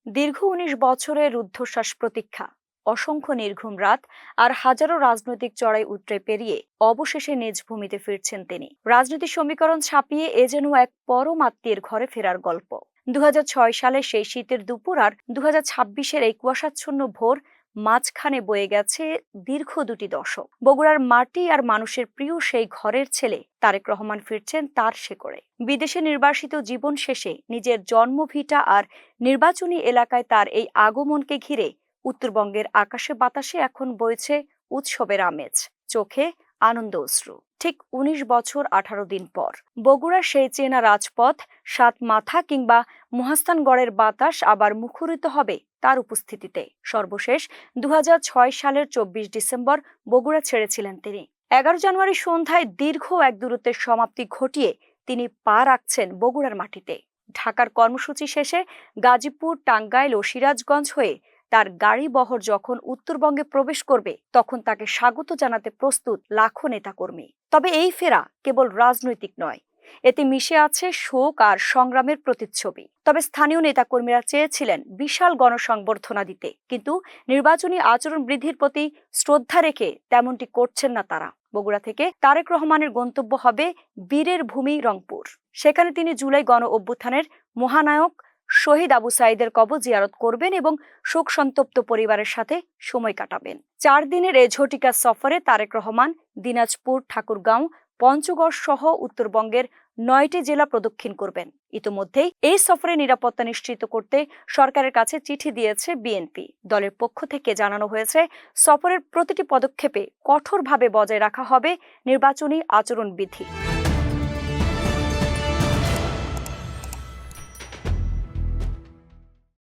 দীর্ঘ ১৯ বছরের রুদ্ধশ্বাস প্রতীক্ষা, অসংখ্য নির্ঘুম রাত আর হাজারো রাজনৈতিক চড়াই উতরে পেরিয়ে অবশেষে নিজ ভূমিতে ফিরছেন তিনি। রাজনৈতিক সমীকরণ ছাপিয়ে এ যেন এক পরম আত্মীয়ের ঘরে ফেরার গল্প। ২০০৬ সালের সেই শীতের দুপুর আর ২০২৬-এর এই কুয়াশাচ্ছন্ন ভোর, মাঝখানে বয়ে গেছে দীর্ঘ ২টি দশক। বগুড়ার মাটি আর মানুষের প্রিয় সেই ঘরের ছেলে তারেক রহমান ফিরছেন তার শেকড়ে। বিদেশে নির্বাসিত জীবন শেষে নিজের জন্মভিটা আর নির্বাচনী এলাকায় তার এই আগমনকে ঘিরে উত্তরবঙ্গের আকাশে বাতাসে এখন বইছে উৎসবের আমেজ, চোখে আনন্দ অশ্রু। ঠিক ১৯ বছর ১৮ দিন পর বগুড়ার সেই চেনা রাজপথ, সাত মাথা কিংবা মহাস্থানগড়ের বাতাস আবার মুখরিত হবে তার উপস্থিতিতে। সর্বশেষ ২০০৬ সালের ২৪ ডিসেম্বর বগুড়া ছেড়েছিলেন তিনি। ১১ জানুয়ারি সন্ধ্যায় দীর্ঘ এক দূরত্বের সমাপ্তি ঘটিয়ে তিনি পা রাখছেন বগুড়ার মাটিতে। ঢাকার কর্মসূচি শেষে গাজীপুর, টাঙ্গাইল ও সিরাজগঞ্জ হয়ে তার গাড়ি বহর যখন উত্তরবঙ্গে প্রবেশ করবে, তখন তাকে স্বাগত জানাতে প্রস্তুত লাখো নেতাকর্মী। তবে এই ফেরা কেবল রাজনৈতিক নয়, এতে মিশে আছে শোক আর সংগ্রামের প্রতিচ্ছবি। তবে স্থানীয় নেতাকর্মীরা চেয়েছিলেন বিশাল গণসংবর্ধনা দিতে, কিন্তু নির্বাচনী আচরণ বৃদ্ধির প্রতি শ্রদ্ধা রেখে তেমনটি করছেন না তারা। বগুড়া থেকে তারেক রহমানের গন্তব্য হবে বীরের ভূমি রংপুর। সেখানে তিনি জুলাই গণ অভ্যুত্থানের মহানায়ক শহীদ আবু সাঈদের কবর জিয়ারত করবেন এবং শোক সন্তপ্ত পরিবারের সাথে সময় কাটাবেন। ৪ দিনের এ ঝটিকা সফরে তারেক রহমান দিনাজপুর, ঠাকুরগাঁও, পঞ্চগড় সহ উত্তরবঙ্গের ৯টি জেলা প্রদক্ষিণ করবেন। ইতোমধ্যেই এই সফরে নিরাপত্তা নিশ্চিত করতে সরকারের কাছে চিঠি দিয়েছে বিএনপি। দলের পক্ষ থেকে জানানো হয়েছে, সফরের প্রতিটি পদক্ষেপে কঠোরভাবে বজায় রাখা হবে নির্বাচনী আচরণবিধি।